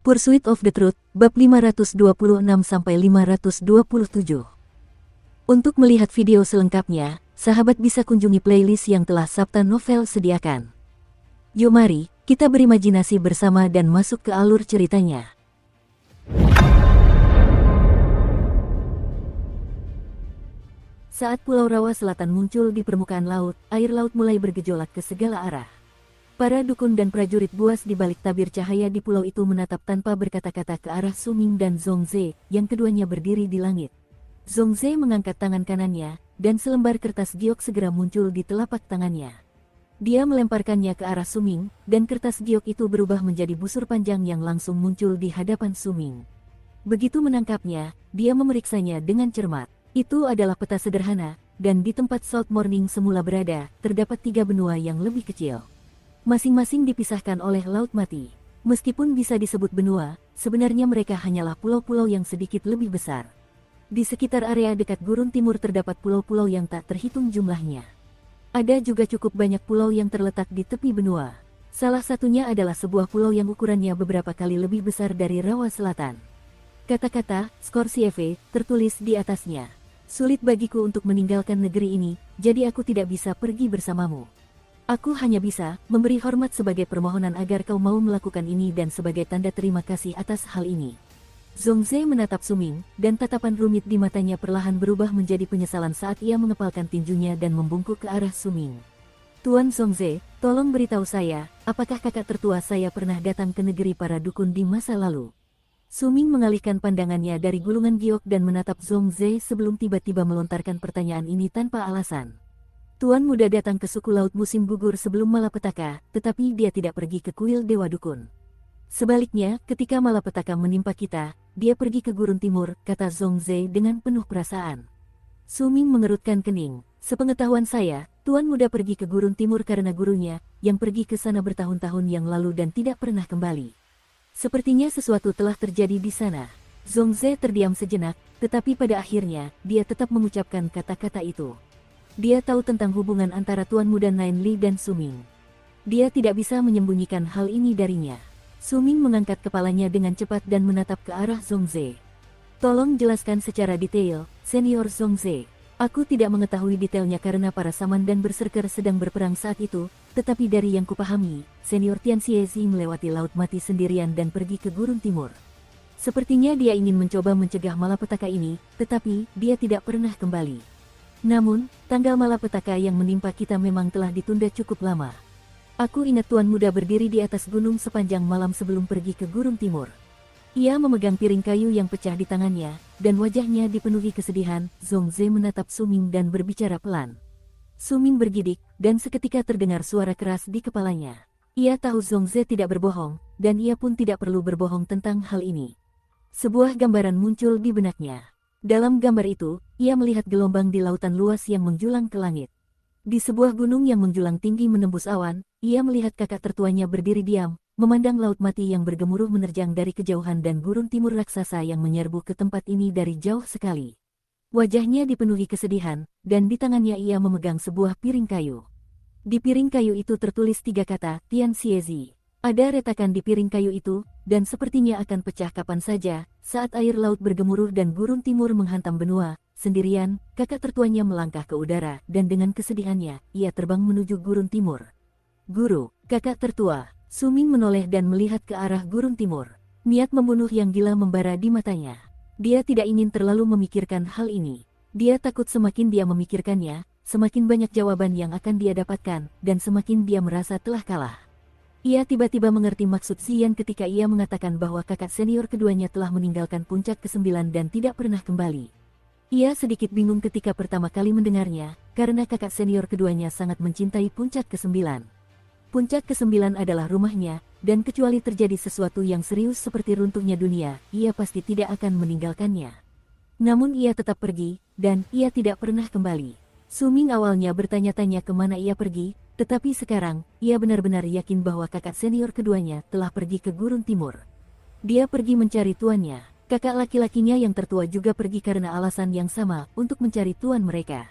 Pursuit of the Truth, bab 526-527. Untuk melihat video selengkapnya, sahabat bisa kunjungi playlist yang telah Sabta Novel sediakan. Yuk mari, kita berimajinasi bersama dan masuk ke alur ceritanya. Saat Pulau Rawa Selatan muncul di permukaan laut, air laut mulai bergejolak ke segala arah. Para dukun dan prajurit buas di balik tabir cahaya di pulau itu menatap tanpa berkata-kata ke arah Su Ming dan Zhongze, yang keduanya berdiri di langit. Zhongze mengangkat tangan kanannya, dan selembar kertas giok segera muncul di telapak tangannya. Dia melemparkannya ke arah Su Ming, dan kertas giok itu berubah menjadi busur panjang yang langsung muncul di hadapan Su Ming. Begitu menangkapnya, dia memeriksanya dengan cermat. Itu adalah peta sederhana, dan di tempat South Morning semula berada, terdapat 3 benua yang lebih kecil. Masing-masing dipisahkan oleh Laut Mati. Meskipun bisa disebut benua, sebenarnya mereka hanyalah pulau-pulau yang sedikit lebih besar. Di sekitar area dekat gurun timur terdapat pulau-pulau yang tak terhitung jumlahnya. Ada juga cukup banyak pulau yang terletak di tepi benua. Salah satunya adalah sebuah pulau yang ukurannya beberapa kali lebih besar dari Rawa Selatan. Kata-kata Scorsese tertulis di atasnya. Sulit bagiku untuk meninggalkan negeri ini, jadi aku tidak bisa pergi bersamamu. Aku hanya bisa memberi hormat sebagai permohonan agar kau mau melakukan ini dan sebagai tanda terima kasih atas hal ini. Zhongze menatap Su Ming, dan tatapan rumit di matanya perlahan berubah menjadi penyesalan saat ia mengepalkan tinjunya dan membungkuk ke arah Su Ming. Tuan Zhongze, tolong beritahu saya, apakah kakak tertua saya pernah datang ke negeri para dukun di masa lalu? Su Ming mengalihkan pandangannya dari gulungan giok dan menatap Zhongze sebelum tiba-tiba melontarkan pertanyaan ini tanpa alasan. Tuan muda datang ke suku laut musim gugur sebelum malapetaka, tetapi dia tidak pergi ke kuil Dewa Dukun. Sebaliknya, ketika malapetaka menimpa kita, dia pergi ke gurun timur, kata Zhongze dengan penuh perasaan. Su Ming mengerutkan kening. Sepengetahuan saya, Tuan muda pergi ke gurun timur karena gurunya, yang pergi ke sana bertahun-tahun yang lalu dan tidak pernah kembali. Sepertinya sesuatu telah terjadi di sana. Zhongze terdiam sejenak, tetapi pada akhirnya, dia tetap mengucapkan kata-kata itu. Dia tahu tentang hubungan antara Tuan Muda Nain Li dan Su Ming. Dia tidak bisa menyembunyikan hal ini darinya. Su Ming mengangkat kepalanya dengan cepat dan menatap ke arah Zhongze. Tolong jelaskan secara detail, Senior Zhongze. Aku tidak mengetahui detailnya karena para saman dan berserker sedang berperang saat itu, tetapi dari yang kupahami, Senior Tianxie melewati Laut Mati sendirian dan pergi ke gurun timur. Sepertinya dia ingin mencoba mencegah malapetaka ini, tetapi dia tidak pernah kembali. Namun, tanggal malapetaka yang menimpa kita memang telah ditunda cukup lama. Aku ingat Tuan muda berdiri di atas gunung sepanjang malam sebelum pergi ke gurun timur. Ia memegang piring kayu yang pecah di tangannya, dan wajahnya dipenuhi kesedihan. Zhongze menatap Su Ming dan berbicara pelan. Su Ming bergidik, dan seketika terdengar suara keras di kepalanya. Ia tahu Zhongze tidak berbohong, dan ia pun tidak perlu berbohong tentang hal ini. Sebuah gambaran muncul di benaknya. Dalam gambar itu, ia melihat gelombang di lautan luas yang menjulang ke langit. Di sebuah gunung yang menjulang tinggi menembus awan, ia melihat kakak tertuanya berdiri diam, memandang Laut Mati yang bergemuruh menerjang dari kejauhan dan gurun timur raksasa yang menyerbu ke tempat ini dari jauh sekali. Wajahnya dipenuhi kesedihan, dan di tangannya ia memegang sebuah piring kayu. Di piring kayu itu tertulis 3 kata, Tianxie. Ada retakan di piring kayu itu, dan sepertinya akan pecah kapan saja, saat air laut bergemuruh dan gurun timur menghantam benua. Sendirian, kakak tertuanya melangkah ke udara, dan dengan kesedihannya, ia terbang menuju gurun timur. Guru, kakak tertua. Su Ming menoleh dan melihat ke arah gurun timur. Niat membunuh yang gila membara di matanya. Dia tidak ingin terlalu memikirkan hal ini. Dia takut semakin dia memikirkannya, semakin banyak jawaban yang akan dia dapatkan, dan semakin dia merasa telah kalah. Ia tiba-tiba mengerti maksud Xian ketika ia mengatakan bahwa kakak senior keduanya telah meninggalkan puncak ke-9 dan tidak pernah kembali. Ia sedikit bingung ketika pertama kali mendengarnya, karena kakak senior keduanya sangat mencintai puncak ke-9. Puncak ke-9 adalah rumahnya, dan kecuali terjadi sesuatu yang serius seperti runtuhnya dunia, ia pasti tidak akan meninggalkannya. Namun ia tetap pergi, dan ia tidak pernah kembali. Su Ming awalnya bertanya-tanya kemana ia pergi, tetapi sekarang, ia benar-benar yakin bahwa kakak senior keduanya telah pergi ke gurun timur. Dia pergi mencari tuannya. Kakak laki-lakinya yang tertua juga pergi karena alasan yang sama, untuk mencari tuan mereka.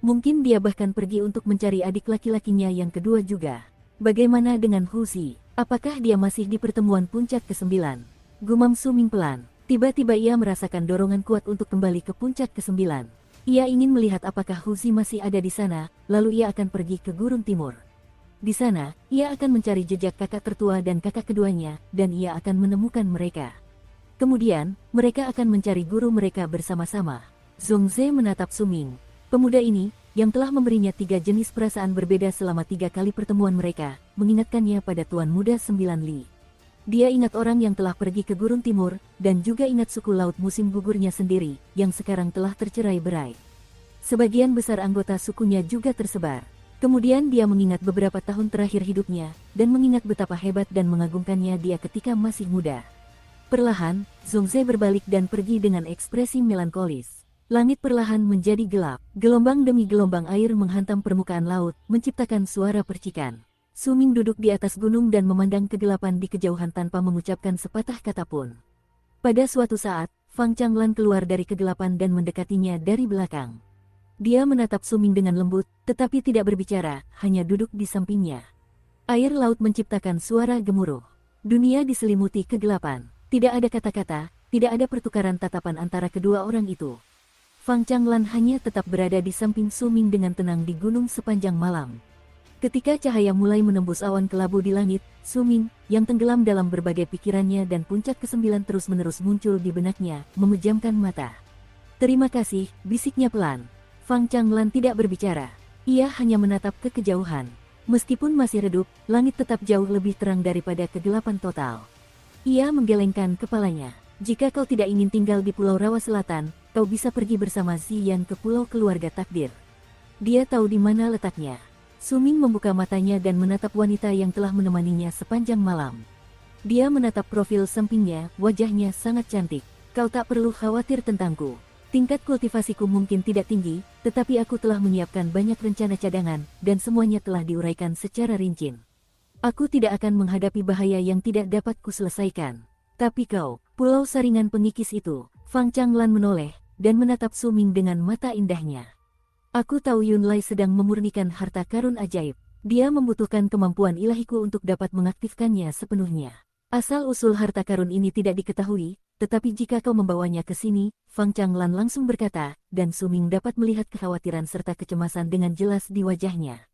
Mungkin dia bahkan pergi untuk mencari adik laki-lakinya yang kedua juga. Bagaimana dengan Hu Xi? Apakah dia masih di pertemuan puncak ke-9? Gumam Suming pelan. Tiba-tiba ia merasakan dorongan kuat untuk kembali ke puncak ke-9. Ia ingin melihat apakah Huzi masih ada di sana, lalu ia akan pergi ke Gurun Timur. Di sana, ia akan mencari jejak kakak tertua dan kakak keduanya, dan ia akan menemukan mereka. Kemudian, mereka akan mencari guru mereka bersama-sama. Zongze menatap Suming. Pemuda ini, yang telah memberinya 3 jenis perasaan berbeda selama 3 kali pertemuan mereka, mengingatkannya pada Tuan Muda 9 Li. Dia ingat orang yang telah pergi ke Gurun Timur, dan juga ingat suku laut musim gugurnya sendiri, yang sekarang telah tercerai-berai. Sebagian besar anggota sukunya juga tersebar. Kemudian dia mengingat beberapa tahun terakhir hidupnya, dan mengingat betapa hebat dan mengagumkannya dia ketika masih muda. Perlahan, Zongze berbalik dan pergi dengan ekspresi melankolis. Langit perlahan menjadi gelap, gelombang demi gelombang air menghantam permukaan laut, menciptakan suara percikan. Suming duduk di atas gunung dan memandang kegelapan di kejauhan tanpa mengucapkan sepatah kata pun. Pada suatu saat, Fang Changlan keluar dari kegelapan dan mendekatinya dari belakang. Dia menatap Suming dengan lembut, tetapi tidak berbicara, hanya duduk di sampingnya. Air laut menciptakan suara gemuruh. Dunia diselimuti kegelapan. Tidak ada kata-kata, tidak ada pertukaran tatapan antara kedua orang itu. Fang Changlan hanya tetap berada di samping Suming dengan tenang di gunung sepanjang malam. Ketika cahaya mulai menembus awan kelabu di langit, Suming, yang tenggelam dalam berbagai pikirannya dan puncak ke-9 terus-menerus muncul di benaknya, memejamkan mata. "Terima kasih," bisiknya pelan. Fang Changlan tidak berbicara. Ia hanya menatap ke kejauhan. Meskipun masih redup, langit tetap jauh lebih terang daripada kegelapan total. Ia menggelengkan kepalanya. "Jika kau tidak ingin tinggal di Pulau Rawa Selatan, kau bisa pergi bersama Ziyan ke Pulau Keluarga Takdir. Dia tahu di mana letaknya." Suming membuka matanya dan menatap wanita yang telah menemaninya sepanjang malam. Dia menatap profil sampingnya, wajahnya sangat cantik. "Kau tak perlu khawatir tentangku. Tingkat kultivasiku mungkin tidak tinggi, tetapi aku telah menyiapkan banyak rencana cadangan, dan semuanya telah diuraikan secara rinci. Aku tidak akan menghadapi bahaya yang tidak dapat kuselesaikan. Tapi kau, Pulau Saringan Pengikis itu." Fang Changlan menoleh, dan menatap Suming dengan mata indahnya. "Aku tahu Yunlai sedang memurnikan harta karun ajaib. Dia membutuhkan kemampuan ilahiku untuk dapat mengaktifkannya sepenuhnya. Asal-usul harta karun ini tidak diketahui, tetapi jika kau membawanya ke sini," Fang Changlan langsung berkata, dan Suming dapat melihat kekhawatiran serta kecemasan dengan jelas di wajahnya.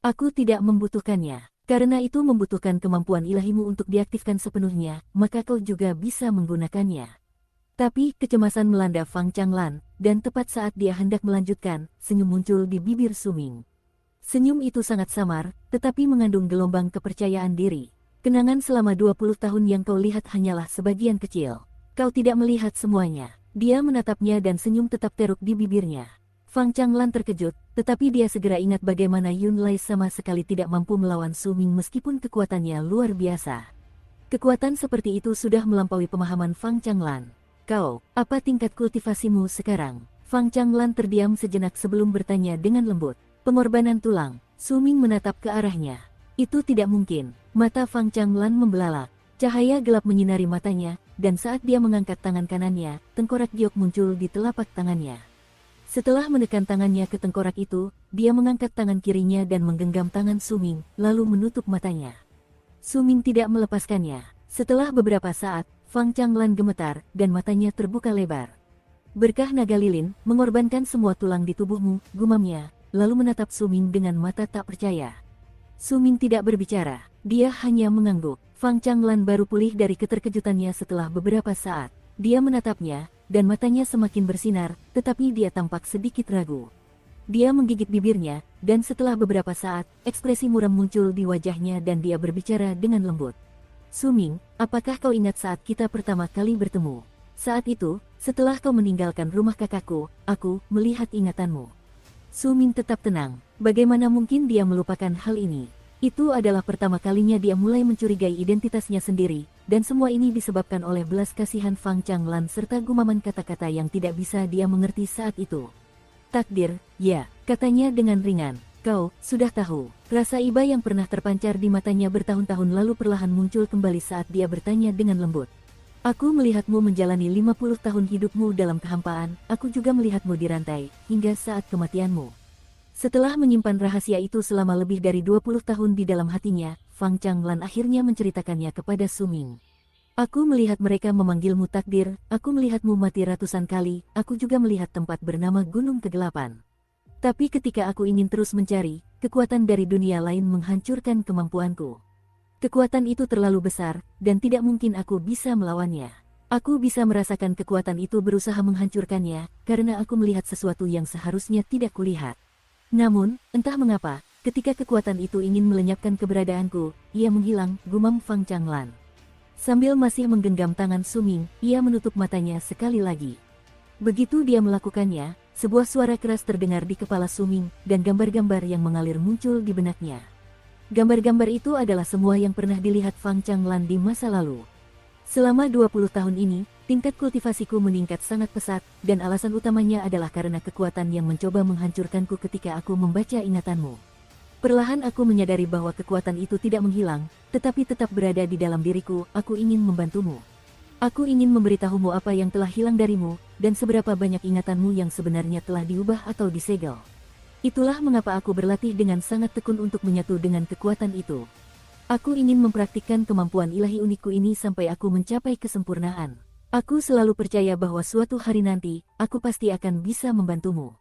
"Aku tidak membutuhkannya. Karena itu membutuhkan kemampuan ilahimu untuk diaktifkan sepenuhnya, maka kau juga bisa menggunakannya." Tapi kecemasan melanda Fang Changlan, dan tepat saat dia hendak melanjutkan, senyum muncul di bibir Suming. Senyum itu sangat samar, tetapi mengandung gelombang kepercayaan diri. "Kenangan selama 20 tahun yang kau lihat hanyalah sebagian kecil. Kau tidak melihat semuanya." Dia menatapnya dan senyum tetap teruk di bibirnya. Fang Changlan terkejut, tetapi dia segera ingat bagaimana Yunlai sama sekali tidak mampu melawan Suming meskipun kekuatannya luar biasa. Kekuatan seperti itu sudah melampaui pemahaman Fang Changlan. "Kau, apa tingkat kultivasimu sekarang?" Fang Changlan terdiam sejenak sebelum bertanya dengan lembut. "Pengorbanan tulang." Suming menatap ke arahnya. "Itu tidak mungkin." Mata Fang Changlan membelalak. Cahaya gelap menyinari matanya, dan saat dia mengangkat tangan kanannya, tengkorak giok muncul di telapak tangannya. Setelah menekan tangannya ke tengkorak itu, dia mengangkat tangan kirinya dan menggenggam tangan Suming, lalu menutup matanya. Suming tidak melepaskannya. Setelah beberapa saat, Fang Changlan gemetar, dan matanya terbuka lebar. "Berkah naga lilin, mengorbankan semua tulang di tubuhmu," gumamnya, lalu menatap Suming dengan mata tak percaya. Suming tidak berbicara, dia hanya mengangguk. Fang Changlan baru pulih dari keterkejutannya setelah beberapa saat. Dia menatapnya, dan matanya semakin bersinar, tetapi dia tampak sedikit ragu. Dia menggigit bibirnya, dan setelah beberapa saat, ekspresi muram muncul di wajahnya dan dia berbicara dengan lembut. "Suming, apakah kau ingat saat kita pertama kali bertemu? Saat itu, setelah kau meninggalkan rumah kakakku, aku melihat ingatanmu." Suming tetap tenang. Bagaimana mungkin dia melupakan hal ini? Itu adalah pertama kalinya dia mulai mencurigai identitasnya sendiri, dan semua ini disebabkan oleh belas kasihan Fang Changlan serta gumaman kata-kata yang tidak bisa dia mengerti saat itu. "Takdir, ya," katanya dengan ringan. "Kau sudah tahu." Rasa iba yang pernah terpancar di matanya bertahun-tahun lalu perlahan muncul kembali saat dia bertanya dengan lembut. "Aku melihatmu menjalani 50 tahun hidupmu dalam kehampaan, aku juga melihatmu dirantai, hingga saat kematianmu." Setelah menyimpan rahasia itu selama lebih dari 20 tahun di dalam hatinya, Fang Changlan akhirnya menceritakannya kepada Suming. Aku melihat mereka memanggilmu takdir, aku melihatmu mati ratusan kali, aku juga melihat tempat bernama Gunung Kegelapan. Tapi ketika aku ingin terus mencari, kekuatan dari dunia lain menghancurkan kemampuanku. Kekuatan itu terlalu besar, dan tidak mungkin aku bisa melawannya. Aku bisa merasakan kekuatan itu berusaha menghancurkannya, karena aku melihat sesuatu yang seharusnya tidak kulihat. Namun, entah mengapa, ketika kekuatan itu ingin melenyapkan keberadaanku, ia menghilang, gumam Fang Changlan. Sambil masih menggenggam tangan Suming, ia menutup matanya sekali lagi. Begitu dia melakukannya, sebuah suara keras terdengar di kepala Suming, dan gambar-gambar yang mengalir muncul di benaknya. Gambar-gambar itu adalah semua yang pernah dilihat Fang Changlan di masa lalu. Selama 20 tahun ini, tingkat kultivasiku meningkat sangat pesat, dan alasan utamanya adalah karena kekuatan yang mencoba menghancurkanku ketika aku membaca ingatanmu. Perlahan aku menyadari bahwa kekuatan itu tidak menghilang, tetapi tetap berada di dalam diriku. Aku ingin membantumu. Aku ingin memberitahumu apa yang telah hilang darimu, dan seberapa banyak ingatanmu yang sebenarnya telah diubah atau disegel. Itulah mengapa aku berlatih dengan sangat tekun untuk menyatu dengan kekuatan itu. Aku ingin mempraktikkan kemampuan ilahi unikku ini sampai aku mencapai kesempurnaan. Aku selalu percaya bahwa suatu hari nanti, aku pasti akan bisa membantumu.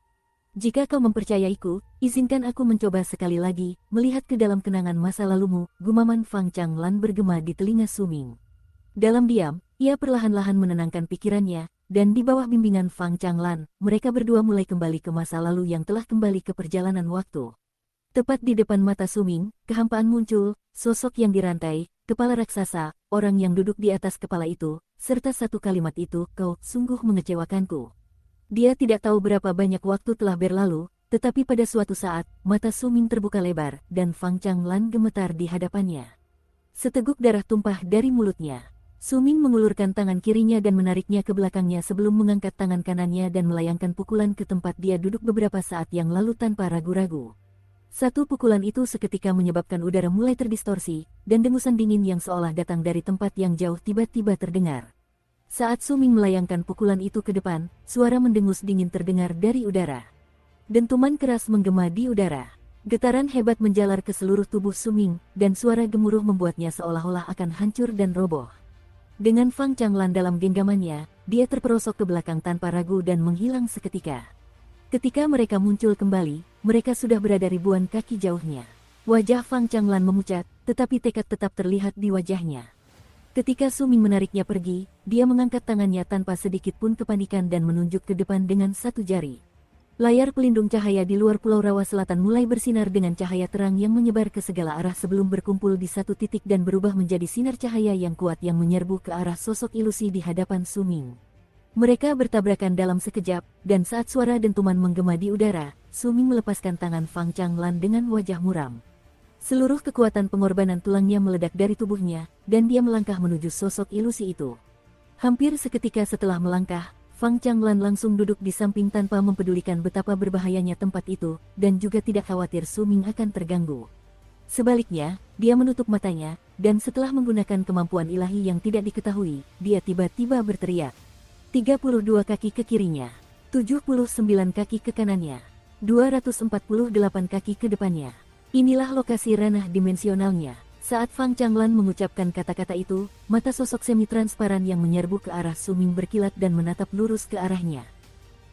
Jika kau mempercayaiku, izinkan aku mencoba sekali lagi, melihat ke dalam kenangan masa lalumu, gumaman Fang Changlan bergema di telinga Suming. Dalam diam, ia perlahan-lahan menenangkan pikirannya, dan di bawah bimbingan Fang Changlan, mereka berdua mulai kembali ke masa lalu yang telah kembali ke perjalanan waktu. Tepat di depan mata Suming, kehampaan muncul, sosok yang dirantai, kepala raksasa, orang yang duduk di atas kepala itu, serta satu kalimat itu, kau sungguh mengecewakanku. Dia tidak tahu berapa banyak waktu telah berlalu, tetapi pada suatu saat, mata Suming terbuka lebar, dan Fang Changlan gemetar di hadapannya. Seteguk darah tumpah dari mulutnya. Suming mengulurkan tangan kirinya dan menariknya ke belakangnya sebelum mengangkat tangan kanannya dan melayangkan pukulan ke tempat dia duduk beberapa saat yang lalu tanpa ragu-ragu. Satu pukulan itu seketika menyebabkan udara mulai terdistorsi, dan dengusan dingin yang seolah datang dari tempat yang jauh tiba-tiba terdengar. Saat Suming melayangkan pukulan itu ke depan, suara mendengus dingin terdengar dari udara. Dentuman keras menggema di udara. Getaran hebat menjalar ke seluruh tubuh Suming, dan suara gemuruh membuatnya seolah-olah akan hancur dan roboh. Dengan Fang Changlan dalam genggamannya, dia terperosok ke belakang tanpa ragu dan menghilang seketika. Ketika mereka muncul kembali, mereka sudah berada ribuan kaki jauhnya. Wajah Fang Changlan memucat, tetapi tekad tetap terlihat di wajahnya. Ketika Suming menariknya pergi, dia mengangkat tangannya tanpa sedikit pun kepanikan dan menunjuk ke depan dengan satu jari. Layar pelindung cahaya di luar Pulau Rawa Selatan mulai bersinar dengan cahaya terang yang menyebar ke segala arah sebelum berkumpul di satu titik dan berubah menjadi sinar cahaya yang kuat yang menyerbu ke arah sosok ilusi di hadapan Suming. Mereka bertabrakan dalam sekejap, dan saat suara dentuman menggema di udara, Suming melepaskan tangan Fang Changlan dengan wajah muram. Seluruh kekuatan pengorbanan tulangnya meledak dari tubuhnya, dan dia melangkah menuju sosok ilusi itu. Hampir seketika setelah melangkah, Fang Changlan langsung duduk di samping tanpa mempedulikan betapa berbahayanya tempat itu, dan juga tidak khawatir Suming akan terganggu. Sebaliknya, dia menutup matanya, dan setelah menggunakan kemampuan ilahi yang tidak diketahui, dia tiba-tiba berteriak. 32 kaki ke kirinya, 79 kaki ke kanannya, 248 kaki ke depannya. Inilah lokasi ranah dimensionalnya. Saat Fang Changlan mengucapkan kata-kata itu, mata sosok semi-transparan yang menyerbu ke arah Suming berkilat dan menatap lurus ke arahnya.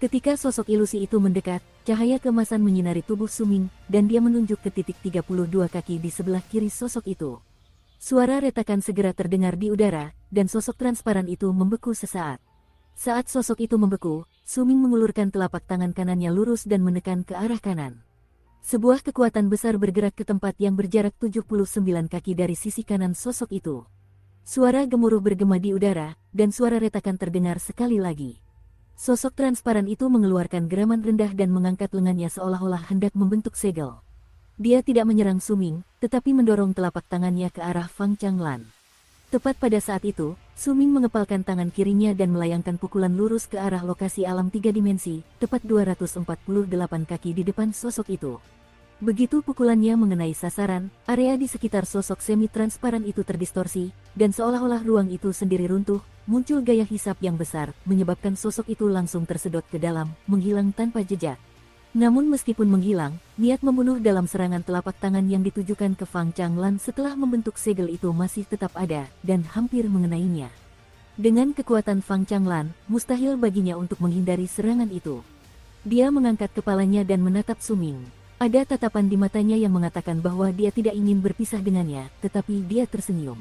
Ketika sosok ilusi itu mendekat, cahaya keemasan menyinari tubuh Suming, dan dia menunjuk ke titik 32 kaki di sebelah kiri sosok itu. Suara retakan segera terdengar di udara, dan sosok transparan itu membeku sesaat. Saat sosok itu membeku, Suming mengulurkan telapak tangan kanannya lurus dan menekan ke arah kanan. Sebuah kekuatan besar bergerak ke tempat yang berjarak 79 kaki dari sisi kanan sosok itu. Suara gemuruh bergema di udara, dan suara retakan terdengar sekali lagi. Sosok transparan itu mengeluarkan geraman rendah dan mengangkat lengannya seolah-olah hendak membentuk segel. Dia tidak menyerang Suming, tetapi mendorong telapak tangannya ke arah Fang Changlan. Tepat pada saat itu, Suming mengepalkan tangan kirinya dan melayangkan pukulan lurus ke arah lokasi alam 3 dimensi, tepat 248 kaki di depan sosok itu. Begitu pukulannya mengenai sasaran, area di sekitar sosok semi-transparan itu terdistorsi, dan seolah-olah ruang itu sendiri runtuh, muncul gaya hisap yang besar, menyebabkan sosok itu langsung tersedot ke dalam, menghilang tanpa jejak. Namun meskipun menghilang, niat membunuh dalam serangan telapak tangan yang ditujukan ke Fang Changlan setelah membentuk segel itu masih tetap ada, dan hampir mengenainya. Dengan kekuatan Fang Changlan, mustahil baginya untuk menghindari serangan itu. Dia mengangkat kepalanya dan menatap Su Ming. Ada tatapan di matanya yang mengatakan bahwa dia tidak ingin berpisah dengannya, tetapi dia tersenyum.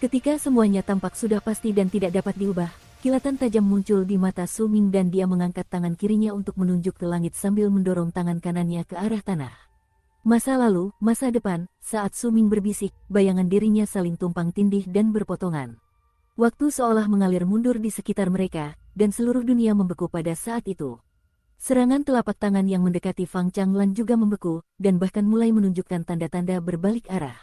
Ketika semuanya tampak sudah pasti dan tidak dapat diubah, kilatan tajam muncul di mata Su Ming dan dia mengangkat tangan kirinya untuk menunjuk ke langit sambil mendorong tangan kanannya ke arah tanah. Masa lalu, masa depan, saat Su Ming berbisik, bayangan dirinya saling tumpang tindih dan berpotongan. Waktu seolah mengalir mundur di sekitar mereka, dan seluruh dunia membeku pada saat itu. Serangan telapak tangan yang mendekati Fang Changlan juga membeku, dan bahkan mulai menunjukkan tanda-tanda berbalik arah.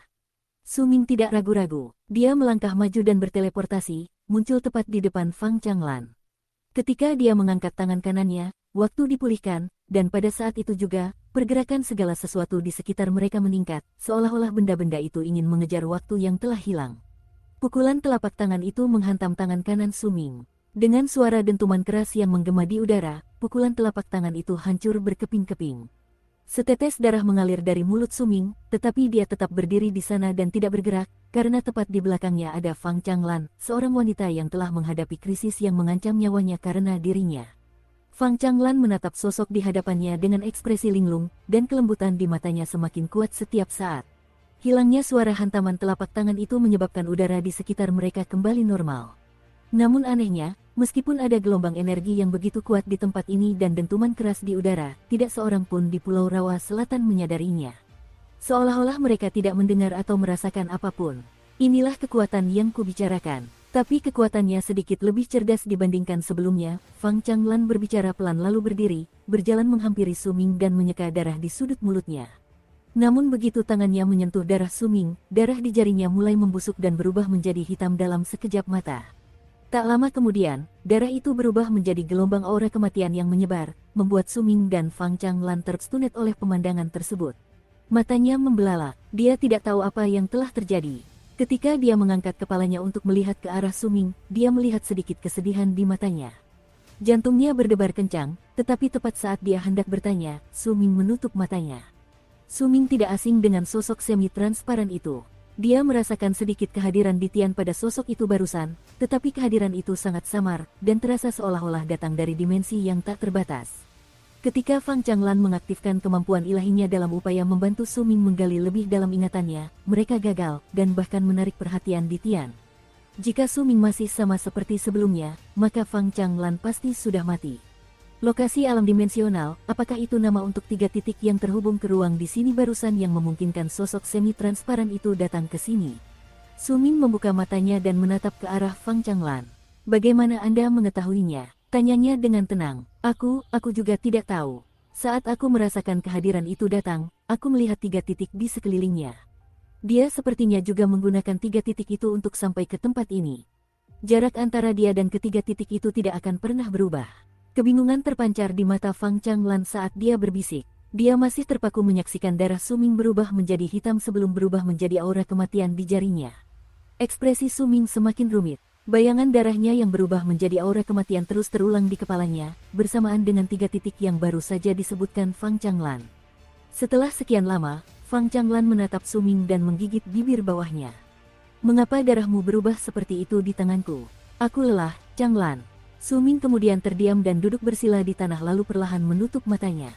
Su Ming tidak ragu-ragu, dia melangkah maju dan berteleportasi, muncul tepat di depan Fang Changlan. Ketika dia mengangkat tangan kanannya, waktu dipulihkan, dan pada saat itu juga, pergerakan segala sesuatu di sekitar mereka meningkat, seolah-olah benda-benda itu ingin mengejar waktu yang telah hilang. Pukulan telapak tangan itu menghantam tangan kanan Su Ming. Dengan suara dentuman keras yang menggema di udara, pukulan telapak tangan itu hancur berkeping-keping. Setetes darah mengalir dari mulut Su Ming, tetapi dia tetap berdiri di sana dan tidak bergerak, karena tepat di belakangnya ada Fang Changlan, seorang wanita yang telah menghadapi krisis yang mengancam nyawanya karena dirinya. Fang Changlan menatap sosok di hadapannya dengan ekspresi linglung, dan kelembutan di matanya semakin kuat setiap saat. Hilangnya suara hantaman telapak tangan itu menyebabkan udara di sekitar mereka kembali normal. Namun anehnya, meskipun ada gelombang energi yang begitu kuat di tempat ini dan dentuman keras di udara, tidak seorang pun di Pulau Rawa Selatan menyadarinya. Seolah-olah mereka tidak mendengar atau merasakan apapun. Inilah kekuatan yang kubicarakan. Tapi kekuatannya sedikit lebih cerdas dibandingkan sebelumnya. Fang Changlan berbicara pelan lalu berdiri, berjalan menghampiri Su Ming dan menyeka darah di sudut mulutnya. Namun begitu tangannya menyentuh darah Su Ming, darah di jarinya mulai membusuk dan berubah menjadi hitam dalam sekejap mata. Tak lama kemudian, darah itu berubah menjadi gelombang aura kematian yang menyebar, membuat Su Ming dan Fang Changlan terstunet oleh pemandangan tersebut. Matanya membelalak, dia tidak tahu apa yang telah terjadi. Ketika dia mengangkat kepalanya untuk melihat ke arah Su Ming, dia melihat sedikit kesedihan di matanya. Jantungnya berdebar kencang, tetapi tepat saat dia hendak bertanya, Su Ming menutup matanya. Su Ming tidak asing dengan sosok semi-transparan itu. Dia merasakan sedikit kehadiran di Tian pada sosok itu barusan, tetapi kehadiran itu sangat samar, dan terasa seolah-olah datang dari dimensi yang tak terbatas. Ketika Fang Changlan mengaktifkan kemampuan ilahinya dalam upaya membantu Su Ming menggali lebih dalam ingatannya, mereka gagal, dan bahkan menarik perhatian di Tian. Jika Su Ming masih sama seperti sebelumnya, maka Fang Changlan pasti sudah mati. Lokasi alam dimensional, apakah itu nama untuk 3 titik yang terhubung ke ruang di sini barusan yang memungkinkan sosok semi-transparan itu datang ke sini? Su Ming membuka matanya dan menatap ke arah Fang Changlan. Bagaimana Anda mengetahuinya? Tanyanya dengan tenang. Aku juga tidak tahu. Saat aku merasakan kehadiran itu datang, aku melihat 3 titik di sekelilingnya. Dia sepertinya juga menggunakan 3 titik itu untuk sampai ke tempat ini. Jarak antara dia dan ketiga titik itu tidak akan pernah berubah. Kebingungan terpancar di mata Fang Changlan saat dia berbisik. Dia masih terpaku menyaksikan darah Su Ming berubah menjadi hitam sebelum berubah menjadi aura kematian di jarinya. Ekspresi Su Ming semakin rumit. Bayangan darahnya yang berubah menjadi aura kematian terus terulang di kepalanya, bersamaan dengan 3 titik yang baru saja disebutkan Fang Changlan. Setelah sekian lama, Fang Changlan menatap Su Ming dan menggigit bibir bawahnya. Mengapa darahmu berubah seperti itu di tanganku? Aku lelah, Changlan. Su Ming kemudian terdiam dan duduk bersila di tanah lalu perlahan menutup matanya.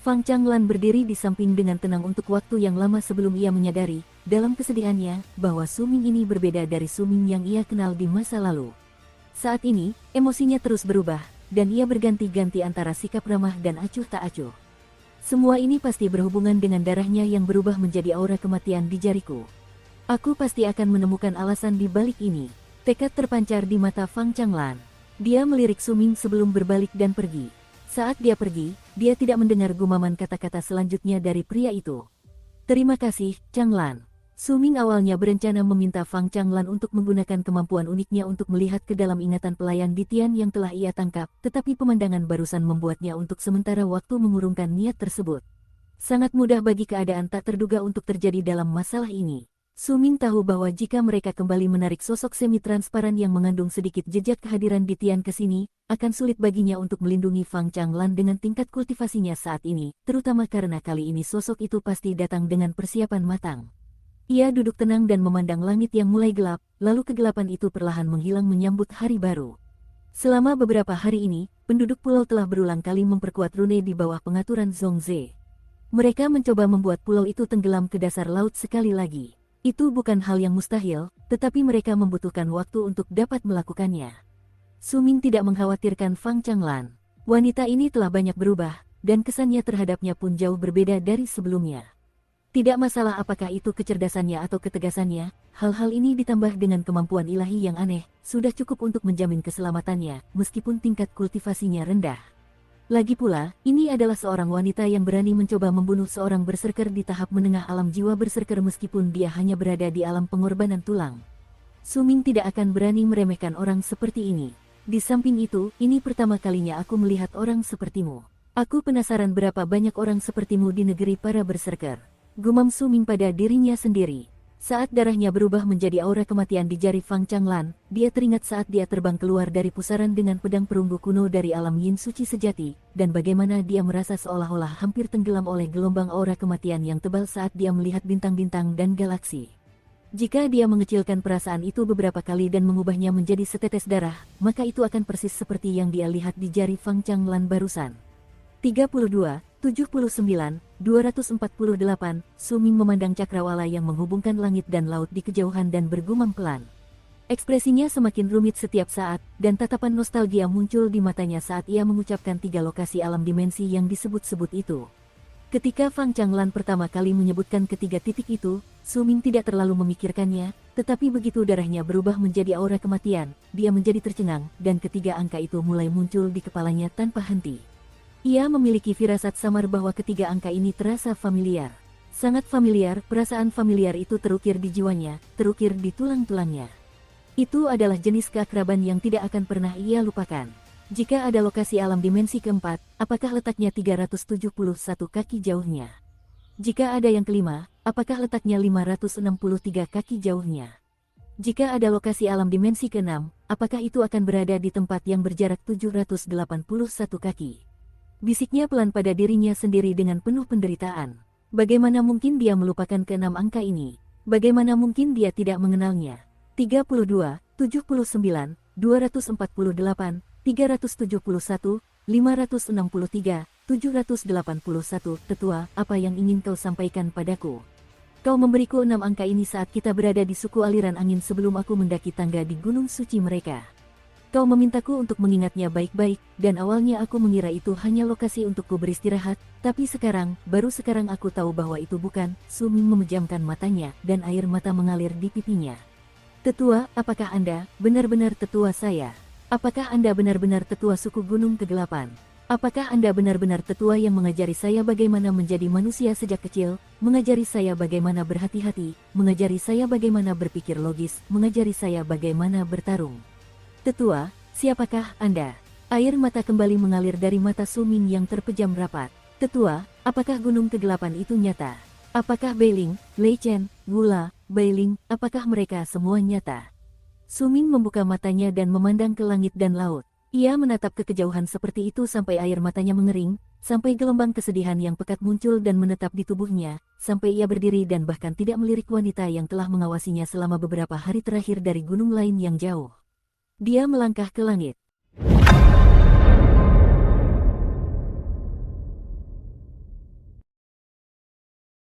Fang Changlan berdiri di samping dengan tenang untuk waktu yang lama sebelum ia menyadari, dalam kesedihannya, bahwa Su Ming ini berbeda dari Su Ming yang ia kenal di masa lalu. Saat ini, emosinya terus berubah, dan ia berganti-ganti antara sikap ramah dan acuh tak acuh. Semua ini pasti berhubungan dengan darahnya yang berubah menjadi aura kematian di jariku. Aku pasti akan menemukan alasan di balik ini. Tekad terpancar di mata Fang Changlan. Dia melirik Su Ming sebelum berbalik dan pergi. Saat dia pergi, dia tidak mendengar gumaman kata-kata selanjutnya dari pria itu. Terima kasih, Changlan. Su Ming awalnya berencana meminta Fang Changlan untuk menggunakan kemampuan uniknya untuk melihat ke dalam ingatan pelayan di Tian yang telah ia tangkap, tetapi pemandangan barusan membuatnya untuk sementara waktu mengurungkan niat tersebut. Sangat mudah bagi keadaan tak terduga untuk terjadi dalam masalah ini. Suming tahu bahwa jika mereka kembali menarik sosok semi-transparan yang mengandung sedikit jejak kehadiran di Tian ke sini, akan sulit baginya untuk melindungi Fang Changlan dengan tingkat kultivasinya saat ini, terutama karena kali ini sosok itu pasti datang dengan persiapan matang. Ia duduk tenang dan memandang langit yang mulai gelap, lalu kegelapan itu perlahan menghilang menyambut hari baru. Selama beberapa hari ini, penduduk pulau telah berulang kali memperkuat rune di bawah pengaturan Zhongze. Mereka mencoba membuat pulau itu tenggelam ke dasar laut sekali lagi. Itu bukan hal yang mustahil, tetapi mereka membutuhkan waktu untuk dapat melakukannya. Suming tidak mengkhawatirkan Fang Changlan. Wanita ini telah banyak berubah, dan kesannya terhadapnya pun jauh berbeda dari sebelumnya. Tidak masalah apakah itu kecerdasannya atau ketegasannya, hal-hal ini ditambah dengan kemampuan ilahi yang aneh, sudah cukup untuk menjamin keselamatannya, meskipun tingkat kultivasinya rendah. Lagi pula, ini adalah seorang wanita yang berani mencoba membunuh seorang berserker di tahap menengah alam jiwa berserker meskipun dia hanya berada di alam pengorbanan tulang. Suming tidak akan berani meremehkan orang seperti ini. Di samping itu, ini pertama kalinya aku melihat orang sepertimu. Aku penasaran berapa banyak orang sepertimu di negeri para berserker. Gumam Suming pada dirinya sendiri. Saat darahnya berubah menjadi aura kematian di jari Fang Changlan, dia teringat saat dia terbang keluar dari pusaran dengan pedang perunggu kuno dari alam yin suci sejati, dan bagaimana dia merasa seolah-olah hampir tenggelam oleh gelombang aura kematian yang tebal saat dia melihat bintang-bintang dan galaksi. Jika dia mengecilkan perasaan itu beberapa kali dan mengubahnya menjadi setetes darah, maka itu akan persis seperti yang dia lihat di jari Fang Changlan barusan. 32, 79, 248, Suming memandang cakrawala yang menghubungkan langit dan laut di kejauhan dan bergumam pelan. Ekspresinya semakin rumit setiap saat, dan tatapan nostalgia muncul di matanya saat ia mengucapkan 3 lokasi alam dimensi yang disebut-sebut itu. Ketika Fang Changlan pertama kali menyebutkan ketiga titik itu, Suming tidak terlalu memikirkannya, tetapi begitu darahnya berubah menjadi aura kematian, dia menjadi tercengang, dan ketiga angka itu mulai muncul di kepalanya tanpa henti. Ia memiliki firasat samar bahwa ketiga angka ini terasa familiar. Sangat familiar, perasaan familiar itu terukir di jiwanya, terukir di tulang-tulangnya. Itu adalah jenis keakraban yang tidak akan pernah ia lupakan. Jika ada lokasi alam dimensi keempat, apakah letaknya 371 kaki jauhnya? Jika ada yang kelima, apakah letaknya 563 kaki jauhnya? Jika ada lokasi alam dimensi keenam, apakah itu akan berada di tempat yang berjarak 781 kaki? Bisiknya pelan pada dirinya sendiri dengan penuh penderitaan. Bagaimana mungkin dia melupakan keenam angka ini? Bagaimana mungkin dia tidak mengenalnya? 32, 79, 248, 371, 563, 781, Tetua, apa yang ingin kau sampaikan padaku? Kau memberiku 6 angka ini saat kita berada di suku aliran angin sebelum aku mendaki tangga di gunung suci mereka. Kau memintaku untuk mengingatnya baik-baik, dan awalnya aku mengira itu hanya lokasi untukku beristirahat, tapi baru sekarang aku tahu bahwa itu bukan. Suming memejamkan matanya, dan air mata mengalir di pipinya. Tetua, apakah Anda benar-benar tetua saya? Apakah Anda benar-benar tetua suku Gunung Kegelapan? Apakah Anda benar-benar tetua yang mengajari saya bagaimana menjadi manusia sejak kecil, mengajari saya bagaimana berhati-hati, mengajari saya bagaimana berpikir logis, mengajari saya bagaimana bertarung? Tetua, siapakah Anda? Air mata kembali mengalir dari mata Suming yang terpejam rapat. Tetua, apakah gunung kegelapan itu nyata? Apakah Beiling, Lei Chen, Gula, Beiling, apakah mereka semua nyata? Suming membuka matanya dan memandang ke langit dan laut. Ia menatap ke kejauhan seperti itu sampai air matanya mengering, sampai gelombang kesedihan yang pekat muncul dan menetap di tubuhnya, sampai ia berdiri dan bahkan tidak melirik wanita yang telah mengawasinya selama beberapa hari terakhir dari gunung lain yang jauh. Dia melangkah ke langit.